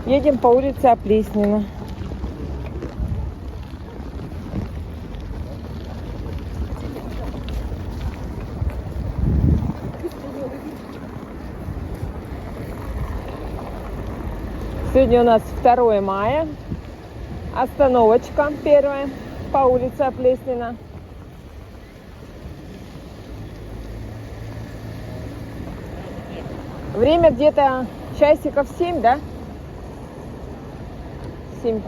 Едем по улице Оплеснина. Сегодня у нас 2 мая. Остановочка первая по улице Оплеснина. Время где-то часиков 7, да? 7.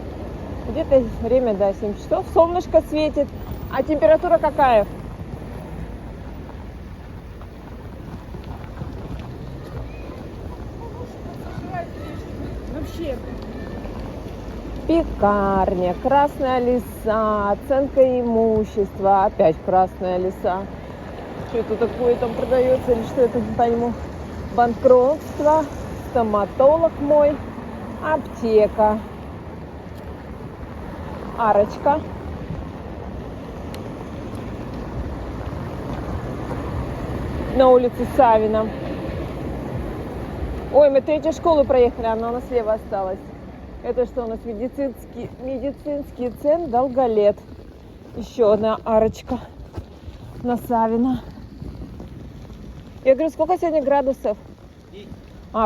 Где-то время, да, 7 часов. Солнышко светит. А температура какая? Вообще. Пекарня, Красная Лиса, оценка имущества. Опять Красная Лиса. Что это такое там продается или что это, не пойму. Банкротство, стоматолог мой, аптека, арочка. На улице Савина. Ой, мы 3-ю школу проехали, она у нас слева осталась. Это что у нас? Медицинский центр Долголет. Еще одна арочка на Савина. Я говорю, сколько сегодня градусов?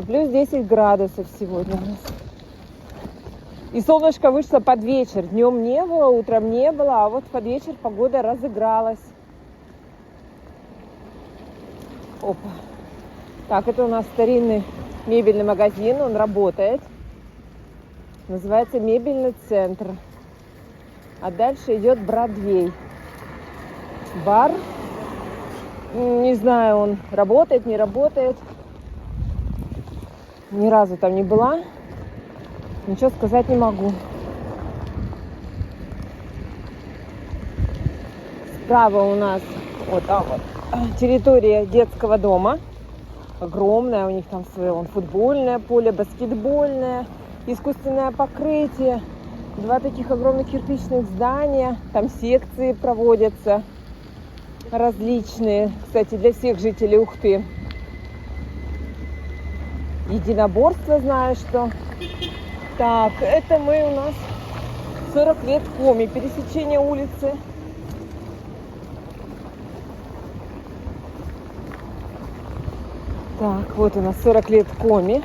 Плюс 10 градусов сегодня у нас. И солнышко вышло под вечер. Днем не было, утром не было, а вот под вечер погода разыгралась. Опа. Так, это у нас старинный мебельный магазин, он работает. Называется Мебельный центр. А дальше идет Бродвей. Бар. Не знаю, он работает, не работает. Ни разу там не была. Ничего сказать не могу. Справа у нас вот там вот территория детского дома. Огромная, у них там свое футбольное поле, баскетбольное, искусственное покрытие. 2 таких огромных кирпичных здания. Там секции проводятся различные. Кстати, для всех жителей Ухты. Единоборство, знаю, что. Так, это мы у нас 40 лет Коми, пересечение улицы. Так, вот у нас 40 лет Коми.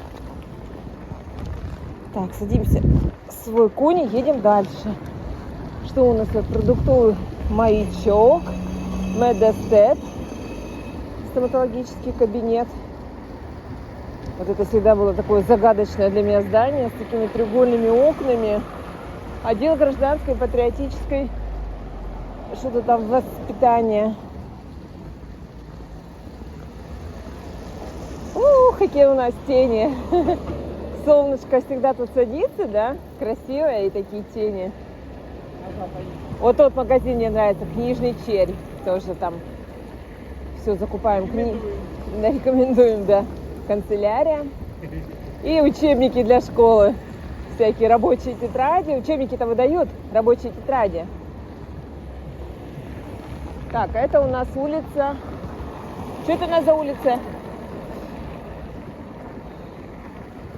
Так, садимся в свой кони, едем дальше. Что у нас? Продуктовый маячок, Медестет, стоматологический кабинет. Вот это всегда было такое загадочное для меня здание с такими треугольными окнами. Отдел гражданской патриотической что-то там воспитания. Какие у нас тени. Солнышко всегда тут садится, да? Красивые и такие тени. Вот тот магазин мне нравится, Книжный червь. Тоже там все закупаем. Рекомендуем, да. Канцелярия. И учебники для школы. Всякие рабочие тетради. Учебники-то выдают, рабочие тетради. Так, а это у нас улица. Что это у нас за улица?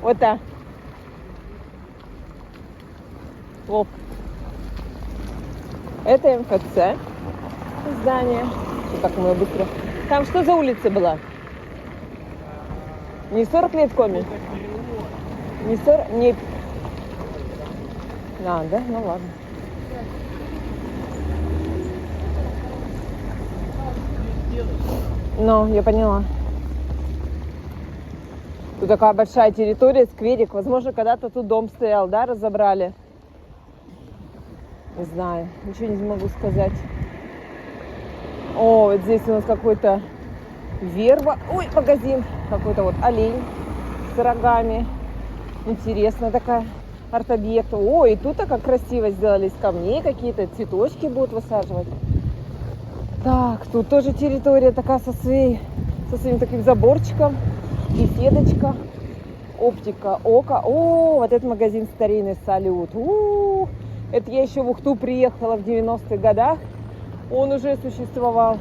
Вот так. Оп. Это МФЦ здание. Что так мы быстро. Там что за улица была? Не 40 лет Коми? Не 40? Не. Да? Ну ладно. Ну, я поняла. Тут такая большая территория, скверик. Возможно, когда-то тут дом стоял, да, разобрали. Не знаю, ничего не могу сказать. О, вот здесь у нас какой-то верба. Ой, магазин. Какой-то вот олень с рогами. Интересная такая арт-объект. Ой, и тут как красиво сделали. Из камней какие-то цветочки будут высаживать. Так, тут тоже территория такая со своим таким заборчиком. Беседочка, оптика, око. О, вот этот магазин старинный, Салют. Это я еще в Ухту приехала в 90-х годах. Он уже существовал.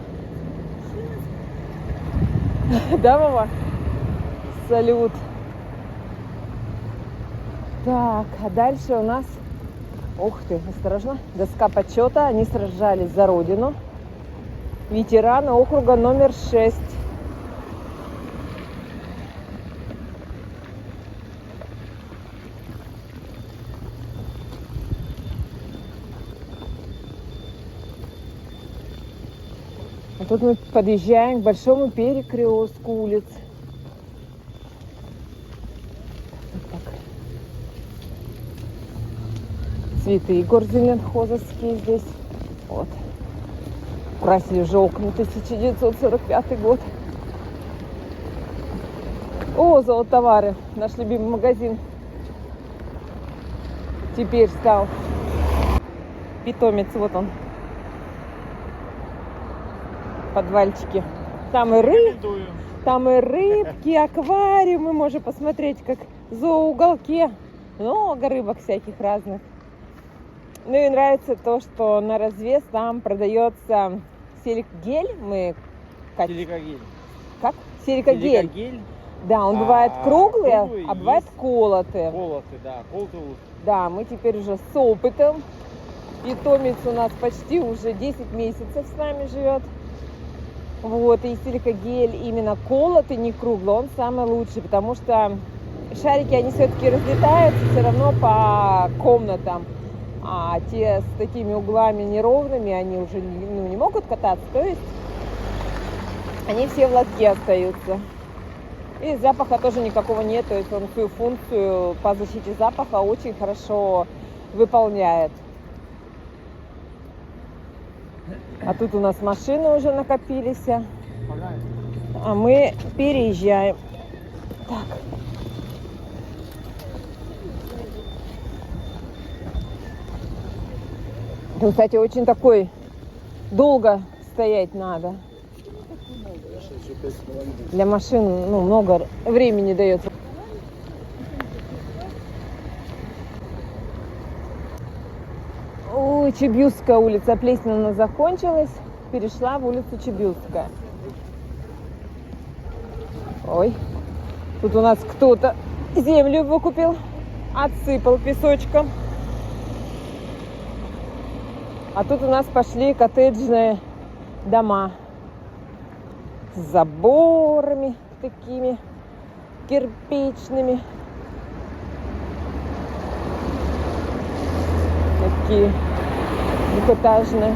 Да, мама? Салют. Так, а дальше у нас, ух ты, осторожно, доска почета. Они сражались за родину. Ветераны округа номер 6. А тут мы подъезжаем к большому перекрестку улиц. Вот так. Цветы горзеленхозовские здесь. Вот. Красили уже окна, 1945 год. О, золотовары, наш любимый магазин. Теперь стал питомец, вот он. Подвальчики. Там и рыбки, аквариумы. Можно посмотреть, как в зооуголке. Много рыбок всяких разных. Ну и нравится то, что на развес там продается силикагель. Силикагель. Как? Силикагель. Силикагель. Да, он бывает круглый, а бывает есть колотый. Колотый, да. Колотый лучше. Да, мы теперь уже с опытом. Питомец у нас почти уже 10 месяцев с нами живет. Вот, и силикагель именно колотый, не круглый, он самый лучший, потому что шарики, они все-таки разлетаются все равно по комнатам. А те с такими углами неровными, они уже не могут кататься, то есть они все в лотке остаются. И запаха тоже никакого нет, то есть он свою функцию по защите запаха очень хорошо выполняет. А тут у нас машины уже накопились, а мы переезжаем. Так. Тут, кстати, очень такой долго стоять надо. Для машин много времени дается. Ой, Чебьюзская улица. Плесневна закончилась. Перешла в улицу Чебьюзская. Ой, тут у нас кто-то землю выкупил, отсыпал песочком. А тут у нас пошли коттеджные дома с заборами такими кирпичными. Такие двухэтажные.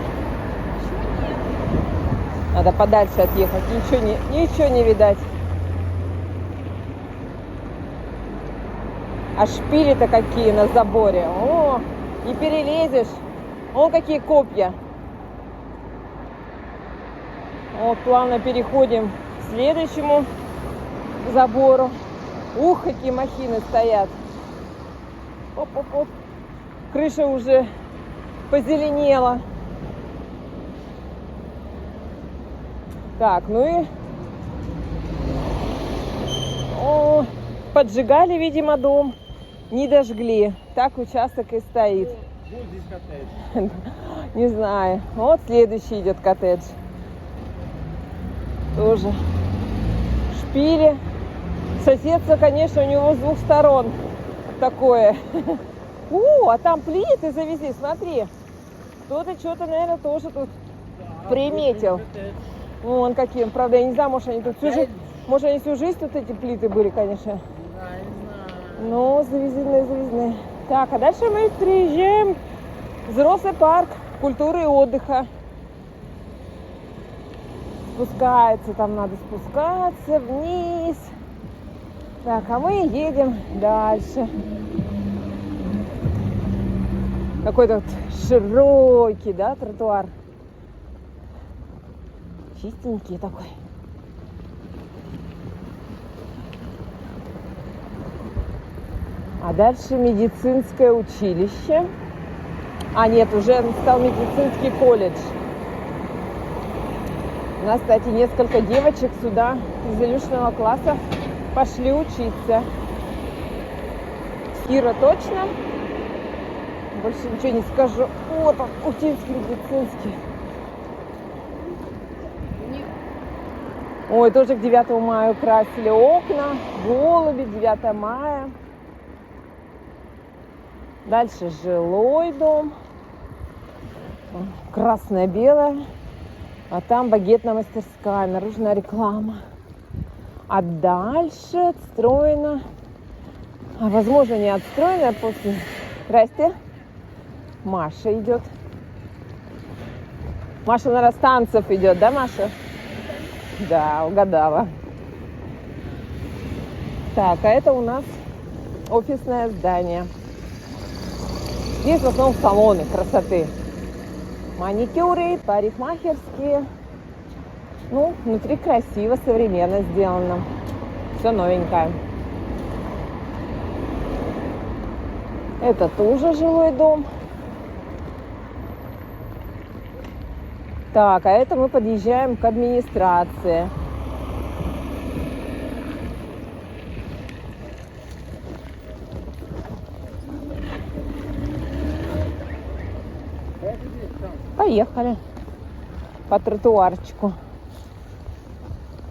Надо подальше отъехать. Ничего не видать. А шпили-то какие на заборе. О, не перелезешь. Вон какие копья. Вот, плавно переходим к следующему забору. Ух, какие махины стоят. Оп-оп-оп. Крыша уже позеленела. Так, ну и... О, поджигали, видимо, дом. Не дожгли. Так участок и стоит. Вот здесь коттедж. Не знаю. Вот следующий идет коттедж. Тоже шпили. Соседство, конечно, у него с двух сторон такое. А там плиты завезли, смотри. Кто-то что-то, наверное, тоже тут приметил. Вон какие. Правда, я не знаю, может, они тут всю жизнь... Может, они всю жизнь тут эти плиты были, конечно. Ну, завезены. Так, а дальше мы приезжаем в взрослый парк культуры и отдыха. Спускается, там надо спускаться вниз. Так, а мы едем дальше. Какой-то вот широкий, да, тротуар. Чистенький такой. А дальше медицинское училище. А нет, уже стал медицинский колледж. У нас, кстати, несколько девочек сюда из Илюшиного класса пошли учиться. Кира точно. Больше ничего не скажу. Вот он, Утинский медицинский. Ой, тоже к 9 мая красили окна. Голуби, 9 мая. Дальше жилой дом. Красное-белое. А там багетная мастерская, наружная реклама. А дальше отстроено, возможно, не отстроено после... Здрасте. Маша идет. Маша, наверное, с танцев идет, да, Маша? Да, угадала. Так, а это у нас офисное здание. Здесь в основном салоны красоты. Маникюры, парикмахерские. Ну, внутри красиво, современно сделано. Все новенькое. Это тоже жилой дом. Так, а это мы подъезжаем к администрации. Поехали по тротуарчику.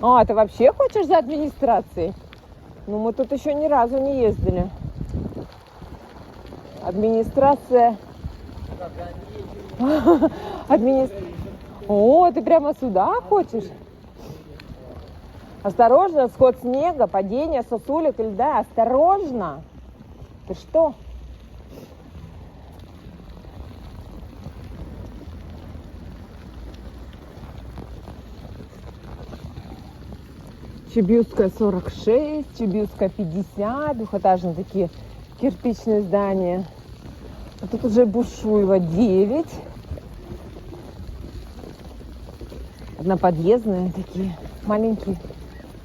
А, ты вообще хочешь за администрацией? Ну, мы тут еще ни разу не ездили. Администрация. О, ты прямо сюда хочешь? Осторожно, сход снега, падение сосулек и льда. Осторожно. Ты что? Чебиусская 46, Чебиусская 50, двухэтажные такие кирпичные здания. А тут уже Бушуева 9. Одноподъездные такие, маленькие,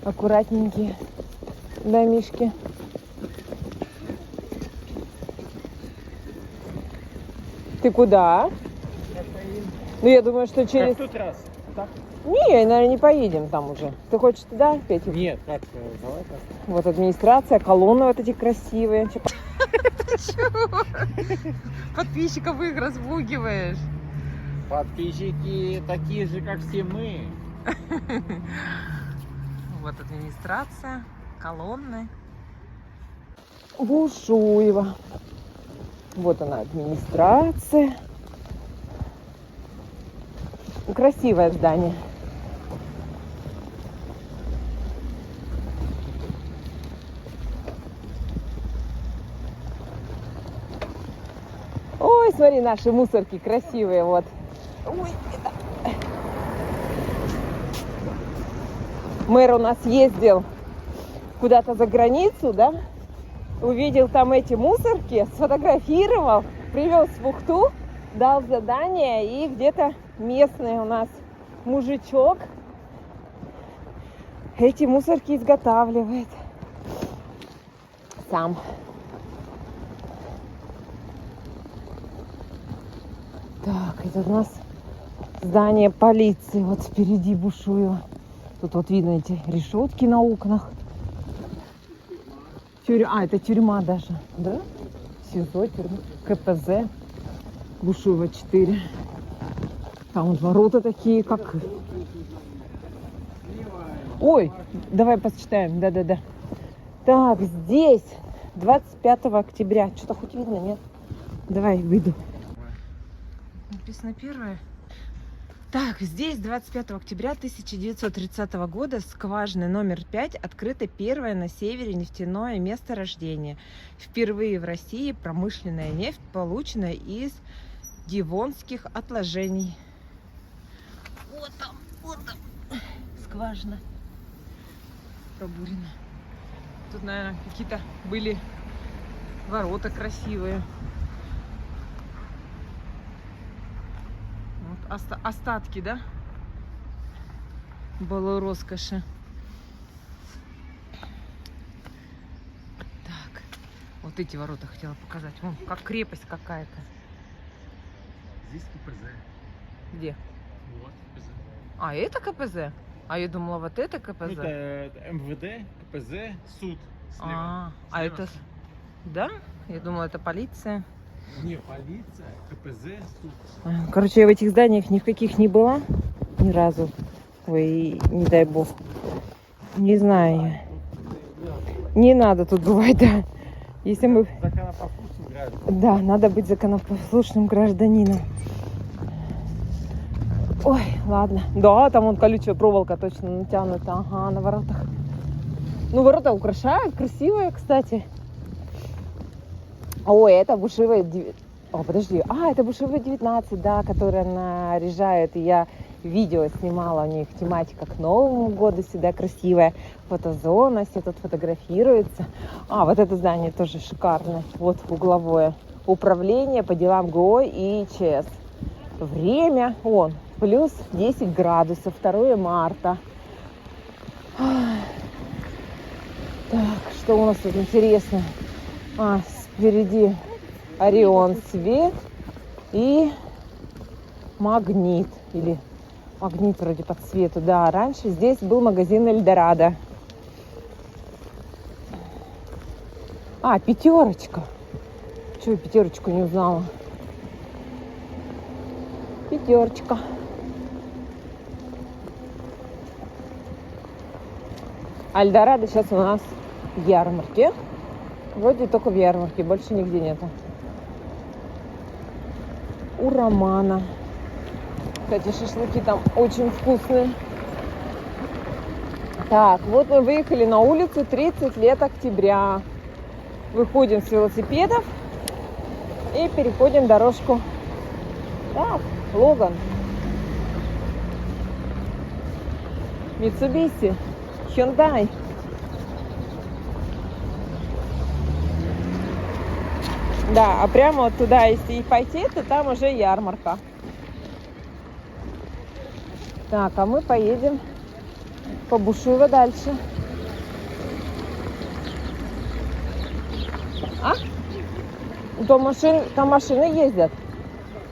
аккуратненькие домишки. Ты куда? Ну, я думаю, что через... Как в тот раз. Так? Не, наверное, не поедем там уже. Ты хочешь туда, Петя? Нет, как, давай так. Вот администрация, колонны вот эти красивые. Подписчиков их распугиваешь. Подписчики такие же, как все мы. Вот администрация, колонны. Бушуева. Вот она, администрация. Красивое здание. Ой, смотри, наши мусорки красивые, вот. Ой, это... Мэр у нас ездил куда-то за границу, да? Увидел там эти мусорки, сфотографировал, привез в Ухту, дал задание, и где-то местный у нас мужичок эти мусорки изготавливает сам. Так, это у нас здание полиции. Вот впереди Бушуева. Тут вот видно эти решетки на окнах. А, это тюрьма даже. Да? СИЗО, тюрьма. КПЗ. Бушуева 4. Там вот ворота такие, как... Ой, давай посчитаем. Да-да-да. Так, здесь 25 октября. Что-то хоть видно, нет? Давай, выйду. Написано первое. Так, здесь 25 октября 1930 года скважина номер 5 открыто первое на севере нефтяное месторождение. Впервые в России промышленная нефть, полученная из дивонских отложений. Вот там скважина пробурена. Тут, наверное, какие-то были ворота красивые. Вот остатки, да? Былой роскоши. Так, вот эти ворота хотела показать. Вон, как крепость какая-то. Здесь КПЗ. Где? Вот КПЗ. А, это КПЗ? А я думала, вот это КПЗ. Ну, это МВД, КПЗ, суд. Слева. А это... Да? Я думала, это полиция. Не, полиция, КПЗ, суд. Короче, я в этих зданиях ни в каких не была. Ни разу. Ой, не дай бог. Не знаю я. Не надо тут бывать, да. Если мы... Законопослушный граждан. Да, надо быть законопослушным гражданином. Ой, ладно. Да, там вон колючая проволока точно натянута. Ага, на воротах. Ну, ворота украшают. Красивые, кстати. Ой, это Бушевая... О, подожди. Это Бушевая 19, да, которая наряжает. И я видео снимала, у них тематика к Новому году всегда красивая. Фотозона, все тут фотографируются. Вот это здание тоже шикарное. Вот угловое. Управление по делам ГО и ЧС. Время, плюс 10 градусов, 2 марта. Так, что у нас тут интересно? Впереди Орион Свет и Магнит. Или Магнит вроде по цвету. Да, раньше здесь был магазин Эльдорадо. Пятерочка. Чего я пятерочку не узнала? Пятерочка. Эльдорадо сейчас у нас в ярмарке. Вроде только в ярмарке, больше нигде нету. У Романа. Кстати, шашлыки там очень вкусные. Так, вот мы выехали на улицу 30 лет октября. Выходим с велосипедов и переходим дорожку. Так, Логан. Mitsubishi. Hyundai. Да, прямо вот туда, если и пойти, то там уже ярмарка. Так, мы поедем по Бушуево дальше. Там машины ездят.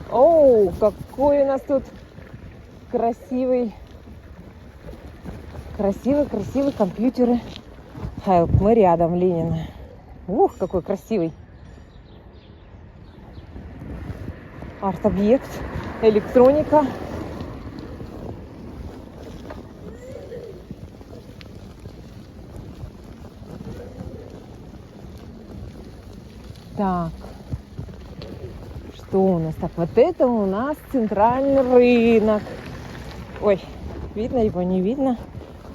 Какой у нас тут красивый компьютеры. Мы рядом, Ленина. Какой красивый. Арт-объект, электроника. Так, что у нас? Так, вот это у нас центральный рынок. Ой, видно его, не видно?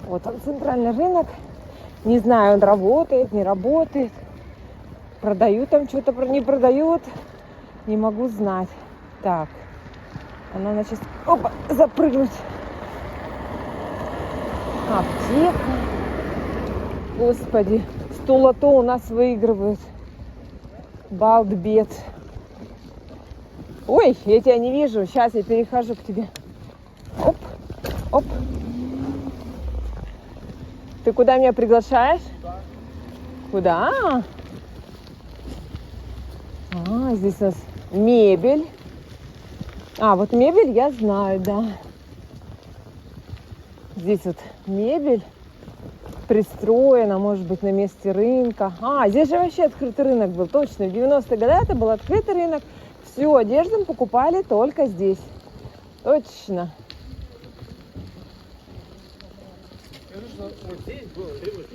Вот он, центральный рынок. Не знаю, он работает, не работает. Продают там что-то, не продают. Не могу знать. Так, она сейчас запрыгнуть. Аптека. Господи, столото у нас выигрывают. Балдбет. Ой, я тебя не вижу. Сейчас я перехожу к тебе. Оп. Ты куда меня приглашаешь? Да. Куда? Здесь у нас мебель. Вот мебель я знаю, да. Здесь вот мебель пристроена, может быть, на месте рынка. Здесь же вообще открытый рынок был, точно. В 90-е годы это был открытый рынок. Всю одежду мы покупали только здесь. Точно. Вот здесь был рынок.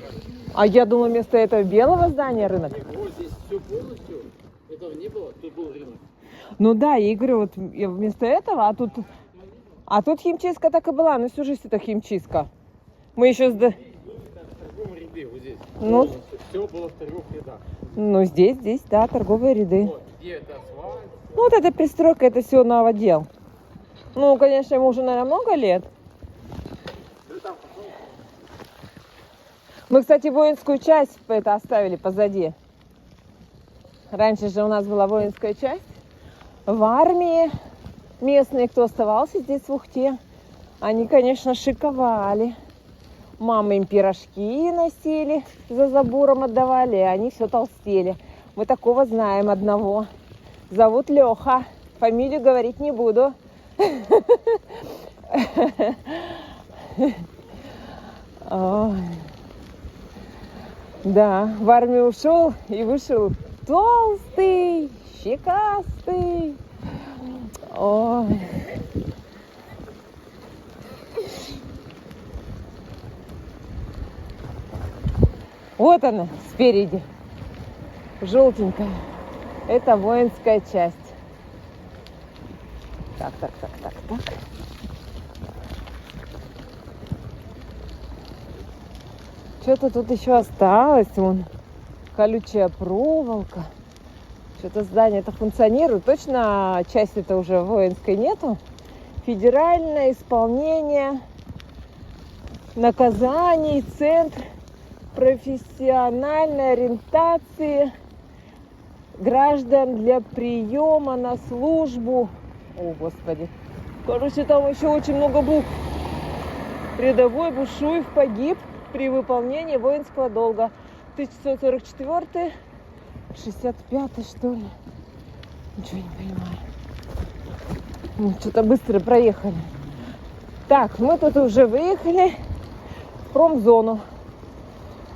Я думаю, вместо этого белого здания рынок. Вот здесь все полностью. Этого не было, тут был рынок. Ну да, я говорю, вот вместо этого, а тут химчистка так и была, на всю жизнь это химчистка. Мы еще В торговом ряде вот здесь. Все было в торговых рядах. Здесь, да, торговые ряды. Вот, где это асфальт? Вот эта пристройка, это все новодел. Конечно, ему уже, наверное, много лет. Мы, кстати, воинскую часть оставили позади. Раньше же у нас была воинская часть. В армии местные, кто оставался здесь в Ухте, они, конечно, шиковали. Мамы им пирожки носили, за забором отдавали, и они все толстели. Мы такого знаем одного. Зовут Леха. Фамилию говорить не буду. Да, в армию ушел и вышел толстый, щекастый. Вот она, спереди. желтенькая. Это воинская часть. Так. Что-то тут еще осталось. Вон колючая проволока. Что-то здание это функционирует. Точно части это уже воинской нету. Федеральное исполнение наказаний, центр профессиональной ориентации граждан для приема на службу. О, Господи. Короче, там еще очень много букв. Рядовой Бушуев погиб при выполнении воинского долга. 1944, 65 что ли? Ничего не понимаю. Мы что-то быстро проехали. Так, мы тут уже выехали в промзону.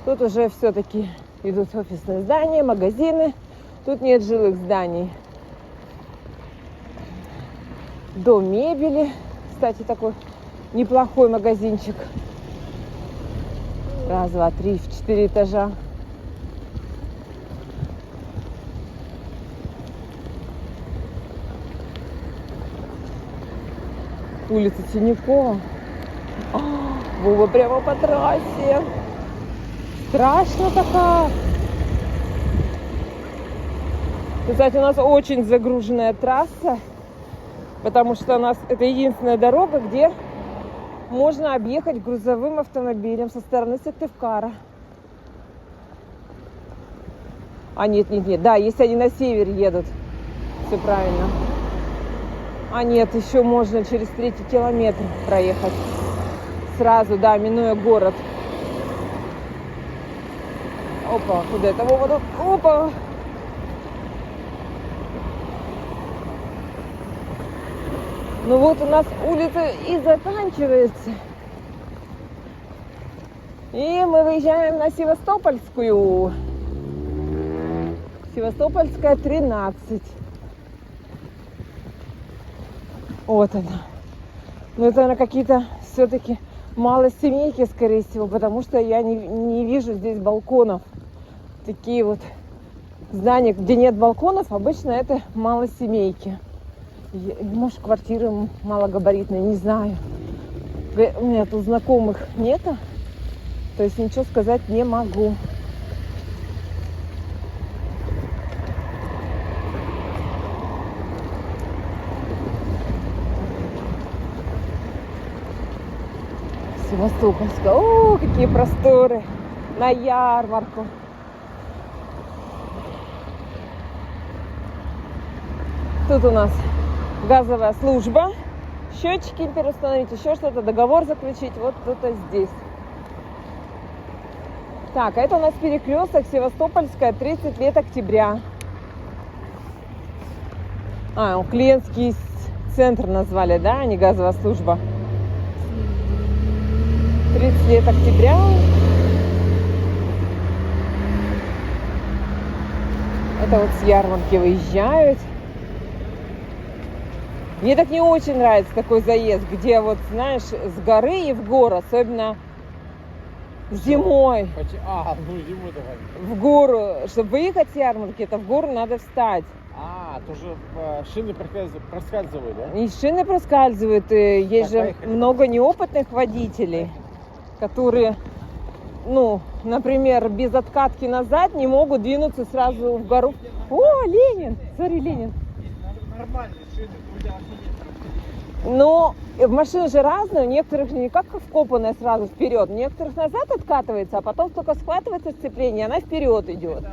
Тут уже все-таки идут офисные здания, магазины. Тут нет жилых зданий. Дом мебели. Кстати, такой неплохой магазинчик. Раз, два, три, в 4 этажа. Улица Синякова. Вова прямо по трассе. Страшно такая. Кстати, у нас очень загруженная трасса, потому что у нас это единственная дорога, где можно объехать грузовым автомобилем со стороны Сыктывкара. А нет. Да, если они на север едут. Все правильно. А нет, еще можно через 3-й километр проехать. Сразу, да, минуя город. Опа, куда это? Вова тут? Опа! Ну вот у нас улица и заканчивается. И мы выезжаем на Севастопольскую. Севастопольская, 13. Вот она. Но это, наверное, какие-то все-таки малосемейки, скорее всего, потому что я не вижу здесь балконов. Такие вот здания, где нет балконов, обычно это малосемейки. Может, квартиры малогабаритные, не знаю. У меня тут знакомых нету, то есть ничего сказать не могу. Севастопольская. О, какие просторы! На ярмарку. Тут у нас газовая служба. Счетчики переустановить, еще что-то, договор заключить. Вот кто-то здесь. Так, а это у нас перекресток Севастопольская, 30 лет октября. Клиентский центр назвали, да, а не газовая служба. 30 лет октября. Это вот с ярмарки выезжают. Мне так не очень нравится такой заезд, где вот, знаешь, с горы и в гору, особенно зимой. Зимой давай. В гору, чтобы выехать с ярмарки, это в гору надо встать. Тоже шины проскальзывают, да? И шины проскальзывают, и есть же поехали. много неопытных водителей, которые, например, без откатки назад не могут двинуться сразу в гору. О, Ленин! Смотри, Ленин. Нормальные шины, Но машины же разные, у некоторых не как вкопанная сразу вперед, у некоторых назад откатывается, а потом только схватывается сцепление, она вперед идет.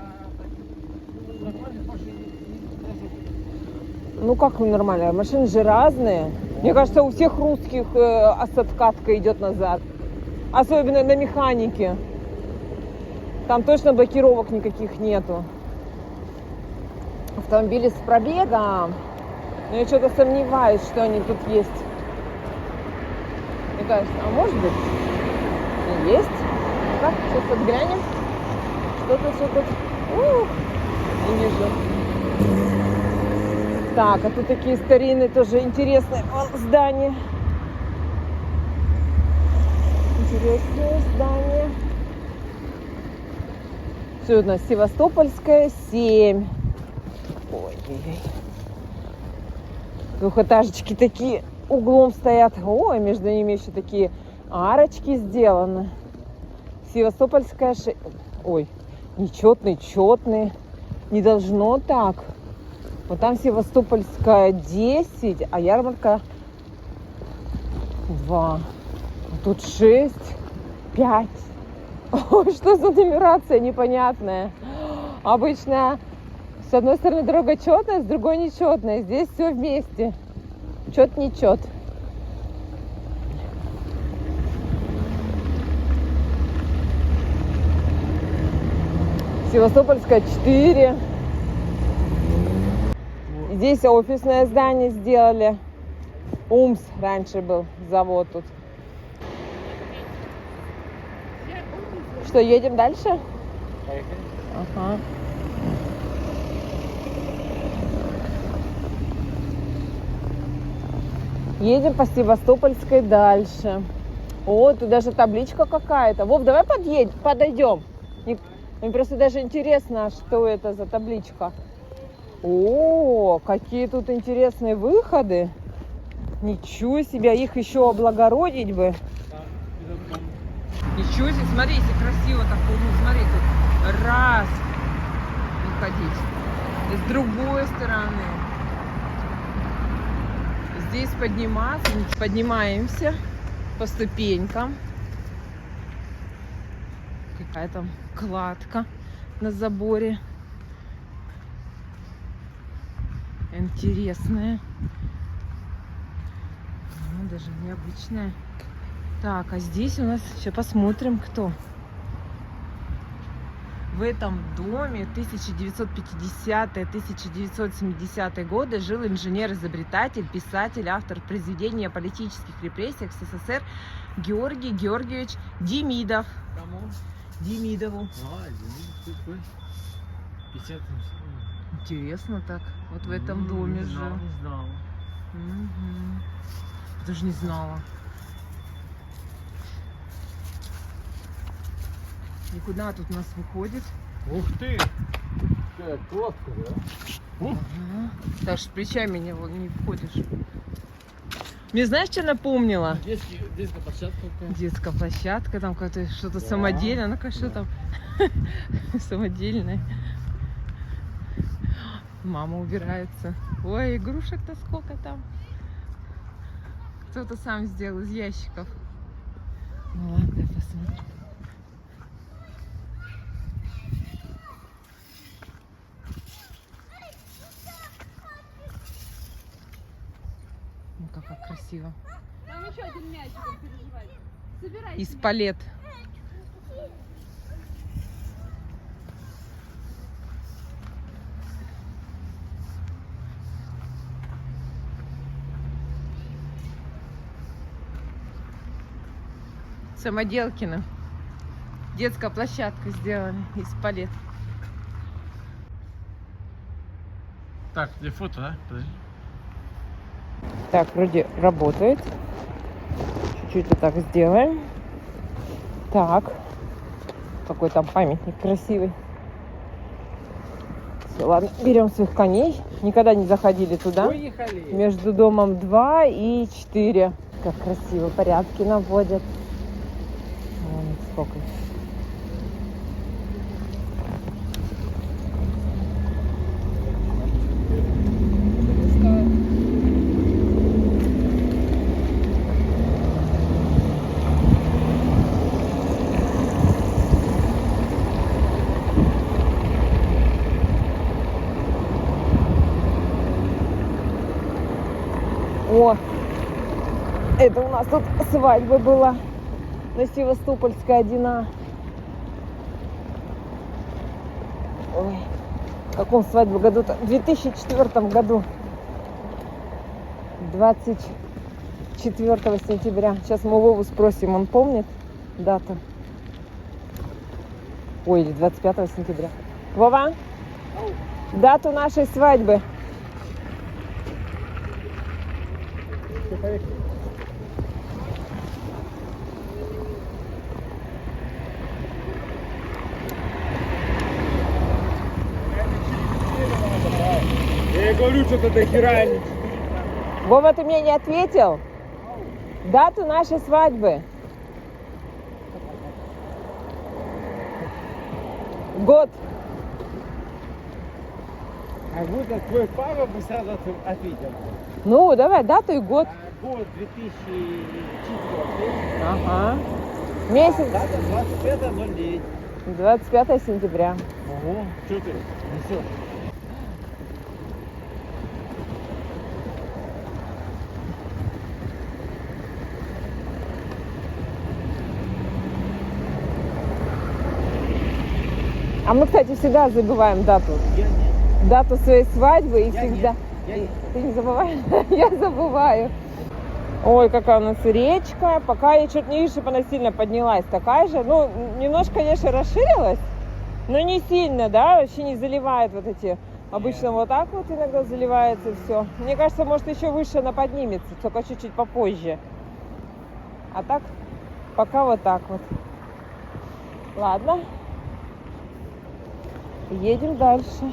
Ну как нормально, машины же разные. Мне кажется, у всех русских откатка идет назад. Особенно на механике. Там точно блокировок никаких нету. Автомобили с пробегом. Но я что-то сомневаюсь, что они тут есть. Мне кажется, а может быть и есть. Так, сейчас отглянем. Что-то. Не вижу. Так, а тут такие старинные тоже интересные здания. Интересные здания. Все у нас Севастопольская, 7. Ой-ой-ой. Двухэтажечки такие углом стоят. Ой, между ними еще такие арочки сделаны. Севастопольская 6. Ой, нечетный, четный. Не должно так. Вот там Севастопольская 10, а ярмарка 2. А тут 6, 5. Ой, что за нумерация непонятная. Обычно с одной стороны дорога четная, с другой нечетная. Здесь все вместе. Чет нечет. Севастопольская 4. Здесь офисное здание сделали. УМС раньше был завод тут. Что, едем дальше? Поехали. Ага. Едем по Севастопольской дальше. О, тут даже табличка какая-то. Вов, давай подойдем. Мне просто даже интересно, что это за табличка. О, какие тут интересные выходы. Ничего себе, их еще облагородить бы. Ничего себе, смотрите, красиво так. Ну, смотри, тут раз выходить. И с другой стороны. Здесь подниматься, поднимаемся по ступенькам. Какая-то кладка на заборе. Интересная. Ну, даже необычная. Так, а здесь у нас, сейчас посмотрим, кто. В этом доме 1950-1970 годы жил инженер-изобретатель, писатель, автор произведений о политических репрессиях в СССР Георгий Георгиевич Демидов. Кому? Демидову. А, Демидов какой? 50. Интересно так. Вот в этом доме не жил. знал, не знал. Угу. Даже не знала. Никуда тут у нас выходит. Ух ты! Какая кладка, да? Ага. Так что с плечами не входишь. Мне знаешь, что напомнила? Детская площадка какая? Детская площадка, там какое-то что-то Да. самодельное. Ну-ка, что там? Самодельное. Мама убирается. Ой, игрушек-то сколько там. Кто-то сам сделал из ящиков. Ну ладно, дай посмотрим. Ну как красиво. Там еще один мячик, он переживает. Собирайся. Из палет. Самоделкино. Детская площадка сделана из палет. Так, где фото, да? Подожди. Так, вроде работает. Чуть-чуть вот так сделаем. Так. Какой там памятник красивый. Все, ладно, берем своих коней. Никогда не заходили туда. Поехали! Между домом 2 и 4. Как красиво, порядки наводят. Вон сколько. О, это у нас тут свадьба была на Севастопольской 1А. Ой, в каком свадьбе году-то? В 2004 году. 24 сентября. Сейчас мы Вову спросим, он помнит дату? Ой, или 25 сентября. Вова, дату нашей свадьбы. Поехали. Я говорю, что-то до хера. Вова, ты мне не ответил? Дату нашей свадьбы. Год. Как будто твой папа бы сразу ответил. Ну, давай, дату и год. Год 2004. Ага. Месяц. Дата 25.09. 25 сентября. Ого, что ты несешь? А мы, кстати, всегда забываем дату. Я нет. Дату своей свадьбы и Я всегда. нет. Я нет. Ты не забываешь? Я забываю. Ой, какая у нас речка. Пока я что-то не вижу, чтобы она сильно поднялась. Такая же. Ну, немножко, конечно, расширилась, но не сильно, да, вообще не заливает вот эти. Обычно вот так вот иногда заливается и все. Мне кажется, может еще выше она поднимется, только чуть-чуть попозже. А так, пока вот так вот. Ладно. Едем дальше.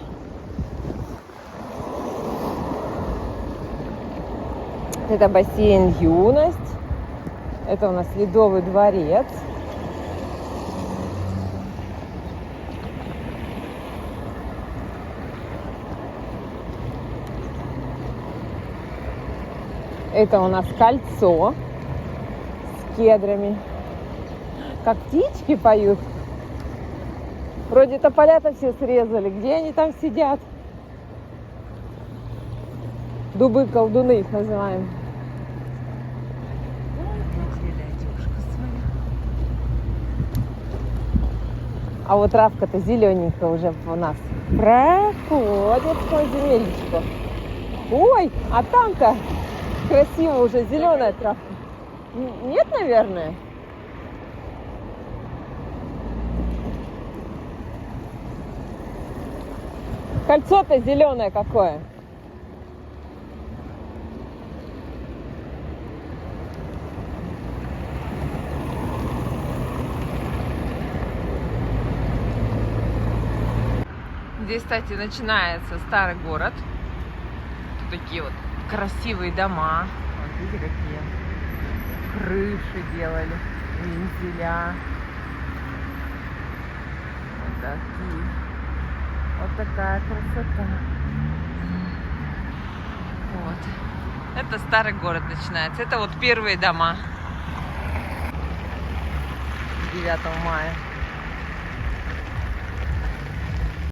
Это бассейн «Юность». Это у нас Ледовый дворец. Это у нас кольцо с кедрами. Как птички поют. Вроде тополя-то все срезали. Где они там сидят? Дубы-колдуны их называем. А вот травка-то зелененькая уже у нас проходит по земельчику. Ой, а там-то красиво уже зеленая травка. Нет, наверное? Кольцо-то зеленое какое. Здесь, кстати, начинается старый город. Тут такие вот красивые дома. Вот видите, какие крыши делали, вензеля. Вот такие. Вот такая красота. Вот. Это старый город начинается. Это вот первые дома. 9 мая.